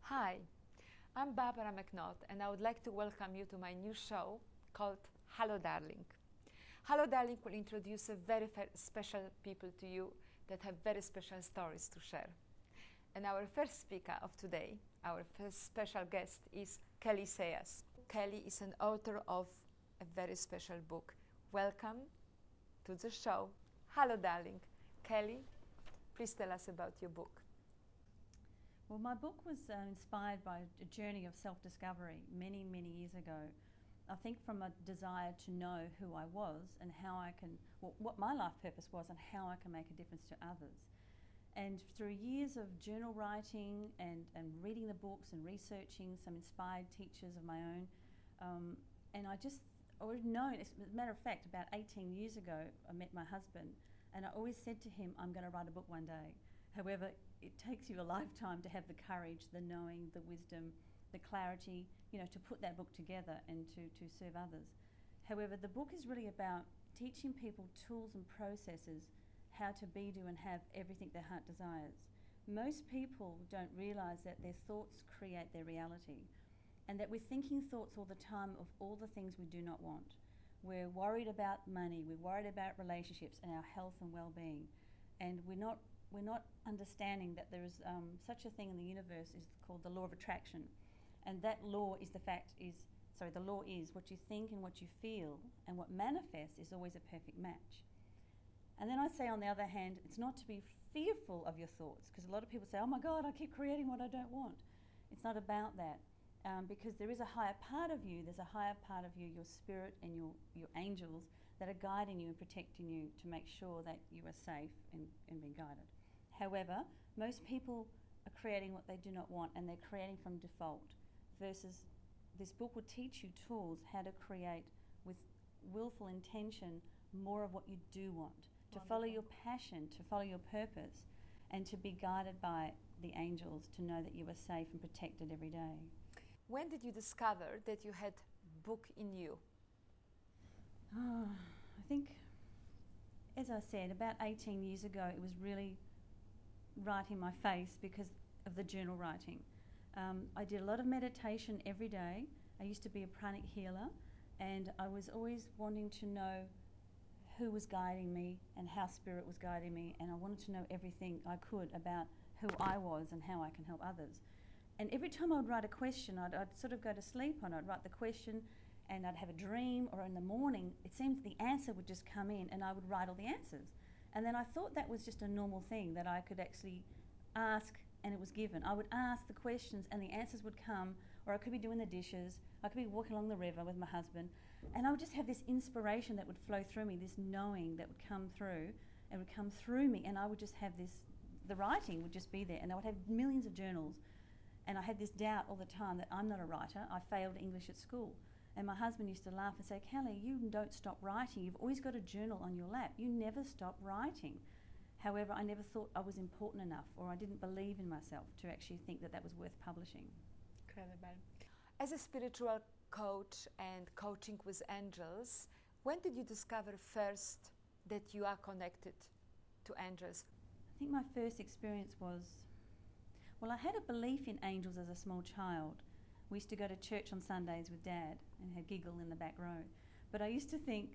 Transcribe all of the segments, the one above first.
Hi, I'm Barbara McNaught, and I would like to welcome you to my new show called Hello Darling. Hello Darling will introduce a very special people to you that have very special stories to share. And our first speaker of today, our first special guest is Kelly Sayers. Kelly is an author of a very special book. Welcome to the show. Hello Darling. Kelly, please tell us about your book. Well, my book was inspired by a journey of self-discovery many, many years ago. I think from a desire to know who I was and how I can, what my life purpose was and how I can make a difference to others. And through years of journal writing and reading the books and researching some inspired teachers of my own, and I just already known, as a matter of fact, about 18 years ago, I met my husband, and I always said to him, I'm going to write a book one day. However, it takes you a lifetime to have the courage, the knowing, the wisdom, the clarity, to put that book together and to serve others. However, the book is really about teaching people tools and processes how to be, do and have everything their heart desires. Most people don't realise that their thoughts create their reality, and that we're thinking thoughts all the time of all the things we do not want. We're worried about money, we're worried about relationships and our health and well-being, and we're not understanding that there is such a thing in the universe is called the law of attraction, and that law is the law is what you think and what you feel, and what manifests is always a perfect match. And then I say, on the other hand, it's not to be fearful of your thoughts, because a lot of people say, oh my God, I keep creating what I don't want. It's not about that, because there is a higher part of you, there's a higher part of you, your spirit and your angels, that are guiding you and protecting you to make sure that you are safe and being guided. However, most people are creating what they do not want, and they're creating from default, versus this book will teach you tools how to create with willful intention more of what you do want, to follow your passion, to follow your purpose, and to be guided by the angels to know that you are safe and protected every day. When did you discover that you had book in you? I think, as I said, about 18 years ago, it was really right in my face because of the journal writing. I did a lot of meditation every day. I used to be a pranic healer, and I was always wanting to know who was guiding me and how spirit was guiding me, and I wanted to know everything I could about who I was and how I can help others. And every time I would write a question, I'd sort of go to sleep and I'd write the question, and I'd have a dream, or in the morning it seemed the answer would just come in and I would write all the answers. And then I thought that was just a normal thing, that I could actually ask and it was given. I would ask the questions and the answers would come, or I could be doing the dishes, I could be walking along the river with my husband, and I would just have this inspiration that would flow through me, this knowing that would come through and would come through me, and I would just have this, the writing would just be there, and I would have millions of journals, and I had this doubt all the time that I'm not a writer. I failed English at school. And my husband used to laugh and say, Kelly, you don't stop writing. You've always got a journal on your lap. You never stop writing. However, I never thought I was important enough, or I didn't believe in myself to actually think that that was worth publishing. Incredible. As a spiritual coach and coaching with angels, when did you discover first that you are connected to angels? I think my first experience was, well, I had a belief in angels as a small child. We used to go to church on Sundays with Dad and had giggle in the back row. But I used to think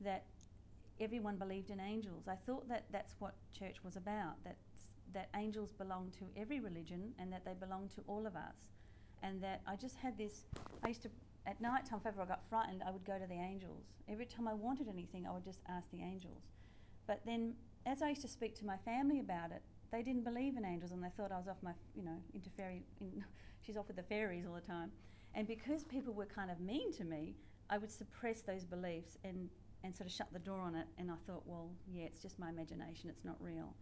that everyone believed in angels. I thought that that's what church was about, that angels belong to every religion and that they belong to all of us. And that I just had this, I used to, at night time, if ever I got frightened, I would go to the angels. Every time I wanted anything, I would just ask the angels. But then, as I used to speak to my family about it, they didn't believe in angels, and they thought I was off my, into she's off with the fairies all the time. And because people were kind of mean to me, I would suppress those beliefs and sort of shut the door on it. And I thought, well, yeah, it's just my imagination, it's not real.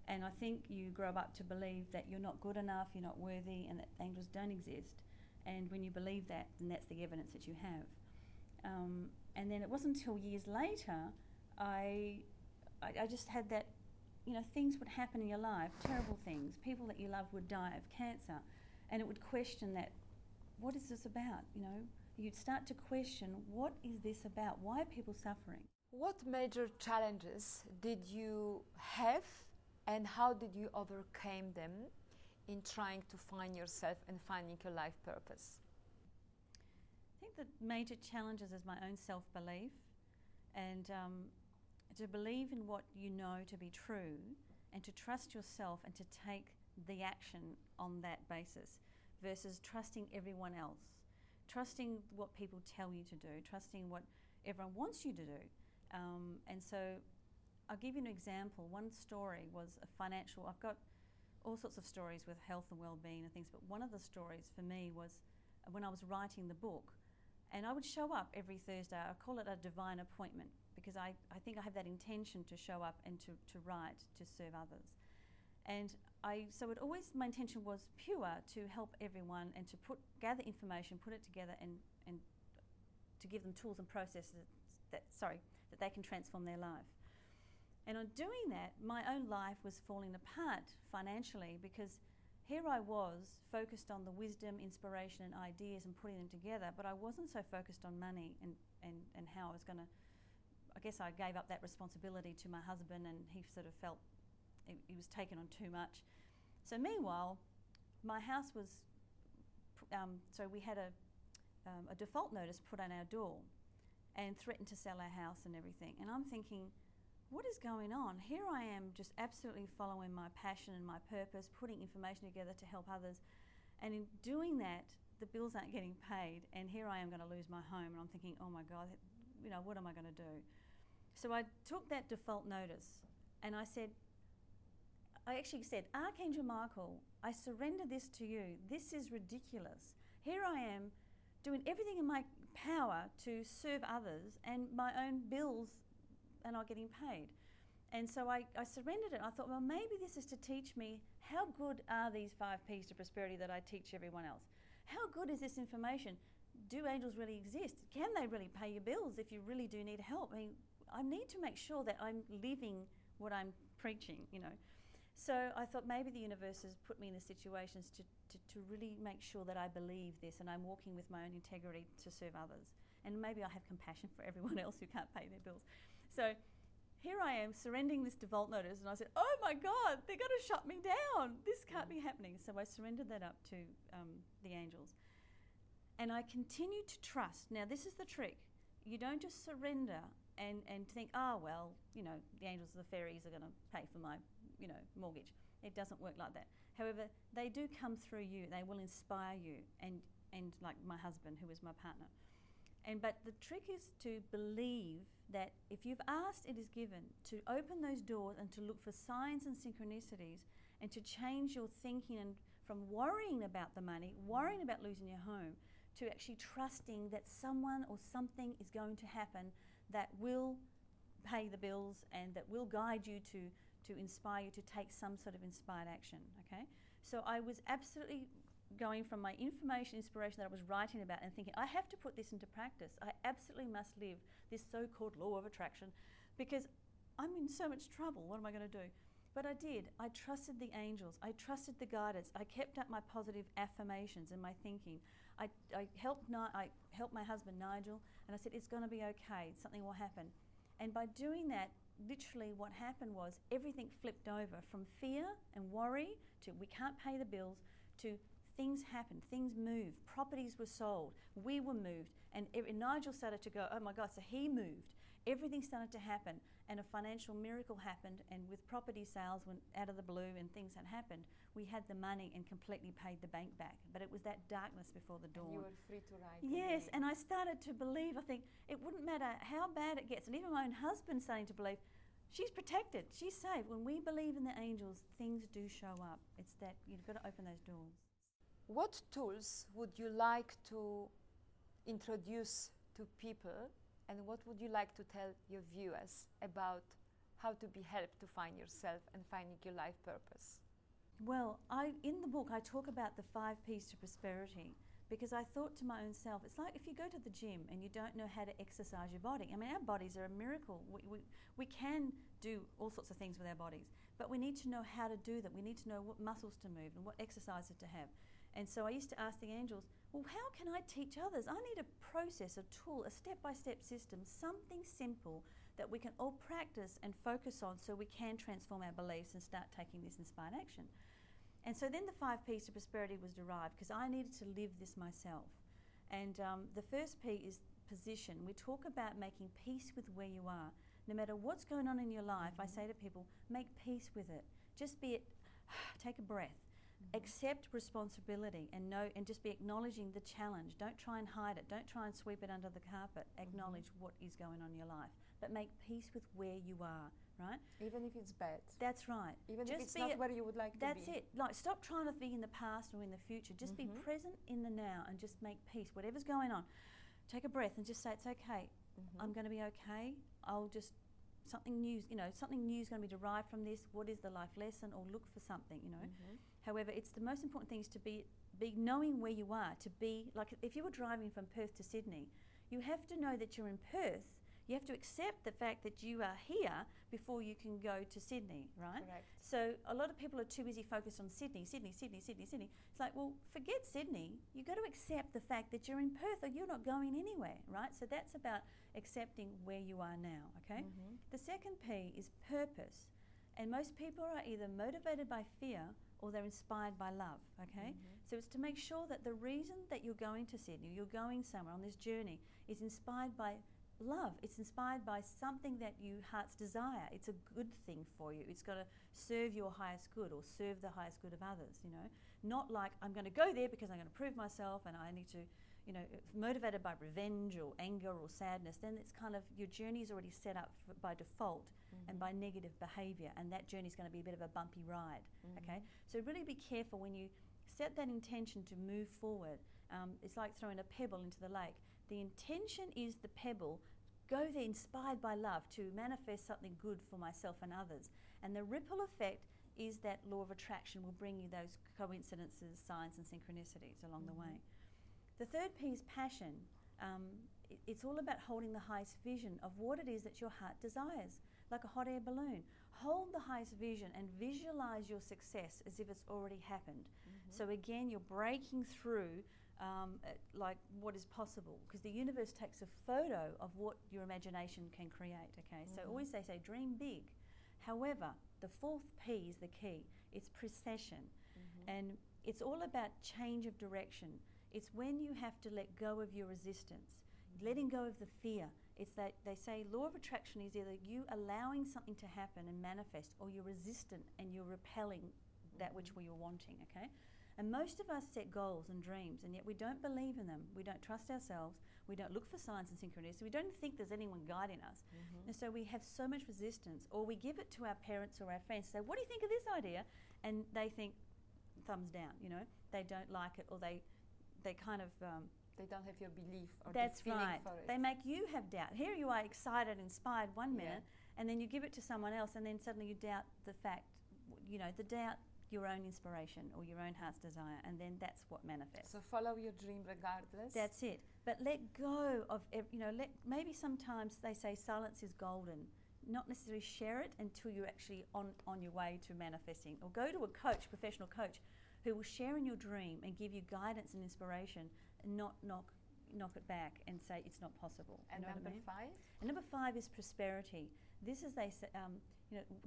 And I think you grow up to believe that you're not good enough, you're not worthy, and that angels don't exist. And when you believe that, then that's the evidence that you have. And then it wasn't until years later, I just had that, things would happen in your life, terrible things. People that you love would die of cancer. And it would question that, what is this about, You'd start to question, what is this about? Why are people suffering? What major challenges did you have, and how did you overcome them in trying to find yourself and finding your life purpose? I think the major challenges is my own self-belief and to believe in what you know to be true and to trust yourself and to take the action on that basis versus trusting everyone else, trusting what people tell you to do, trusting what everyone wants you to do. And so I'll give you an example. One story was a financial, I've got all sorts of stories with health and well-being and things, but one of the stories for me was when I was writing the book, and I would show up every Thursday. I call it a divine appointment because I think I have that intention to show up and to write, to serve others. And so it always, my intention was pure to help everyone and to gather information, put it together and to give them tools and processes that they can transform their life. And on doing that, my own life was falling apart financially because here I was focused on the wisdom, inspiration and ideas and putting them together, but I wasn't so focused on money and how I was going to, I guess I gave up that responsibility to my husband and he sort of felt he was taken on too much. So meanwhile, my house was, so we had a default notice put on our door and threatened to sell our house and everything. And I'm thinking, what is going on? Here I am just absolutely following my passion and my purpose, putting information together to help others. And in doing that, the bills aren't getting paid. And here I am going to lose my home. And I'm thinking, oh my God, you know, what am I going to do? So I took that default notice and I actually said, Archangel Michael, I surrender this to you. This is ridiculous. Here I am doing everything in my power to serve others and my own bills are not getting paid. And so I surrendered it. I thought, well, maybe this is to teach me how good are these 5 P's to prosperity that I teach everyone else? How good is this information? Do angels really exist? Can they really pay your bills if you really do need help? I mean, I need to make sure that I'm living what I'm preaching, you know. So I thought maybe the universe has put me in the situations to really make sure that I believe this and I'm walking with my own integrity to serve others. And maybe I have compassion for everyone else who can't pay their bills. So here I am surrendering this default notice and I said, oh my God, they're going to shut me down. This can't be happening. So I surrendered that up to the angels. And I continued to trust. Now this is the trick. You don't just surrender and think, oh, well, you know, the angels and the fairies are going to pay for my, you know, mortgage. It doesn't work like that. However, they do come through you. They will inspire you and like my husband, who is my partner. But the trick is to believe that if you've asked, it is given, to open those doors and to look for signs and synchronicities and to change your thinking and from worrying about the money, worrying about losing your home, to actually trusting that someone or something is going to happen that will pay the bills and that will guide you to inspire you to take some sort of inspired action, okay? So I was absolutely going from my inspiration that I was writing about and thinking, I have to put this into practice. I absolutely must live this so-called law of attraction because I'm in so much trouble. What am I going to do? But I did. I trusted the angels. I trusted the guidance. I kept up my positive affirmations and my thinking. I helped my husband Nigel and I said, it's going to be okay. Something will happen. And by doing that, literally what happened was everything flipped over from fear and worry to we can't pay the bills to things happened, things moved, properties were sold, we were moved, and Nigel started to go, oh my God, so he moved. Everything started to happen, and a financial miracle happened, and with property sales went out of the blue and things had happened, we had the money and completely paid the bank back. But it was that darkness before the dawn. And you were free to ride. Yes, and I started to believe, I think, it wouldn't matter how bad it gets, and even my own husband starting to believe, she's protected, she's safe. When we believe in the angels, things do show up. It's that you've got to open those doors. What tools would you like to introduce to people, and what would you like to tell your viewers about how to be helped to find yourself and finding your life purpose? Well, in the book I talk about the 5 P's to prosperity because I thought to my own self, it's like if you go to the gym and you don't know how to exercise your body. I mean, our bodies are a miracle. We can do all sorts of things with our bodies, but we need to know how to do them. We need to know what muscles to move and what exercises to have. And so I used to ask the angels, well, how can I teach others? I need a process, a tool, a step-by-step system, something simple that we can all practice and focus on so we can transform our beliefs and start taking this inspired action. And so then the 5 P's to prosperity was derived because I needed to live this myself. And the first P is position. We talk about making peace with where you are. No matter what's going on in your life, I say to people, make peace with it. Just be it, take a breath. Accept responsibility and know, and just be acknowledging the challenge. Don't try and hide it. Don't try and sweep it under the carpet. Acknowledge what is going on in your life. But make peace with where you are, right? Even if it's bad. That's right. Even just if it's not where you would like to be. That's it. Like, stop trying to be in the past or in the future. Just be present in the now and just make peace. Whatever's going on, take a breath and just say, it's okay. I'm going to be okay. I'll just, something new, something new is going to be derived from this. What is the life lesson? Or look for something, However, it's the most important thing is to be knowing where you are, to be, like if you were driving from Perth to Sydney, you have to know that you're in Perth. You have to accept the fact that you are here before you can go to Sydney, right? Correct. So a lot of people are too busy focused on Sydney. It's like, well, forget Sydney. You've got to accept the fact that you're in Perth or you're not going anywhere, right? So that's about accepting where you are now, okay? The second P is purpose. And most people are either motivated by fear or they're inspired by love, okay? So it's to make sure that the reason that you're going to Sydney, you're going somewhere on this journey, is inspired by love. It's inspired by something that your heart's desire. It's a good thing for you. It's got to serve your highest good or serve the highest good of others, Not like, I'm going to go there because I'm going to prove myself and I need to, motivated by revenge or anger or sadness, then it's kind of, your journey is already set up by default and by negative behaviour, and that journey is going to be a bit of a bumpy ride, okay? So really be careful when you set that intention to move forward. It's like throwing a pebble into the lake. The intention is the pebble. Go there inspired by love to manifest something good for myself and others. And the ripple effect is that law of attraction will bring you those coincidences, signs and synchronicities along the way. The third P is passion. It's all about holding the highest vision of what it is that your heart desires, like a hot air balloon. Hold the highest vision and visualize your success as if it's already happened. So again, you're breaking through like what is possible, because the universe takes a photo of what your imagination can create, okay? So always they say dream big. However, the fourth P is the key. It's precession. And it's all about change of direction. It's when you have to let go of your resistance, letting go of the fear. It's that they say law of attraction is either you allowing something to happen and manifest, or you're resistant and you're repelling that which we are wanting, okay? And most of us set goals and dreams, and yet we don't believe in them. We don't trust ourselves. We don't look for signs and synchronicities. We don't think there's anyone guiding us. And so we have so much resistance, or we give it to our parents or our friends, say, what do you think of this idea? And they think, thumbs down, They don't like it, or they kind of... they don't have your belief or that's the feeling right. for it. They make you have doubt. Here you are excited, inspired one minute, and then you give it to someone else, and then suddenly you doubt the fact, the doubt your own inspiration or your own heart's desire, and then that's what manifests. So follow your dream regardless. That's it. But let go of, maybe sometimes they say silence is golden. Not necessarily share it until you're actually on your way to manifesting. Or go to a coach, professional coach, who will share in your dream and give you guidance and inspiration, and not knock it back and say it's not possible. And number 5? And number 5 is prosperity. This is, they say,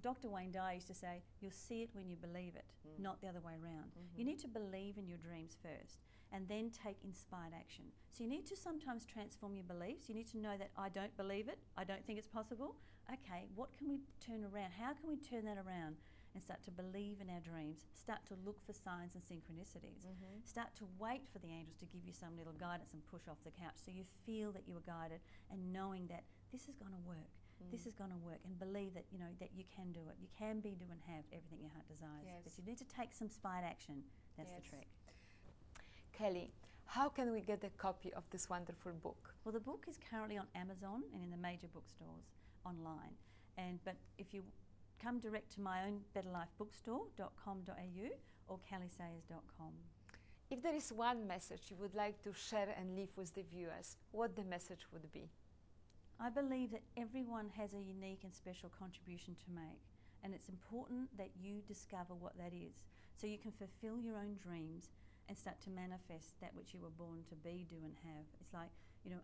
Dr. Wayne Dyer used to say, you'll see it when you believe it, not the other way around. You need to believe in your dreams first and then take inspired action. So you need to sometimes transform your beliefs. You need to know that I don't believe it, I don't think it's possible. Okay, what can we turn around? How can we turn that around and start to believe in our dreams, start to look for signs and synchronicities, start to wait for the angels to give you some little guidance and push off the couch so you feel that you were guided, and knowing that this is going to work. This is going to work, and believe that that you can do it. You can be, do, and have everything your heart desires. Yes. But you need to take some inspired action. That's the trick. Kelly, how can we get a copy of this wonderful book? Well, the book is currently on Amazon and in the major bookstores online. But if you come direct to my own betterlifebookstore.com.au or kellysayers.com. If there is one message you would like to share and leave with the viewers, what the message would be? I believe that everyone has a unique and special contribution to make, and it's important that you discover what that is so you can fulfill your own dreams and start to manifest that which you were born to be, do, and have. It's like,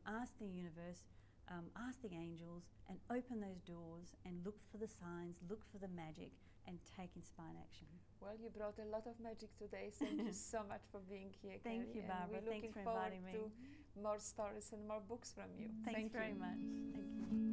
ask the universe, ask the angels and open those doors and look for the signs, look for the magic, and take inspired action. Well, you brought a lot of magic today. Thank you so much for being here, Thank you, Carrie, Barbara. And we're Thanks looking for forward inviting me. to more stories and more books from you. Thanks Thank very you. much. Thank you.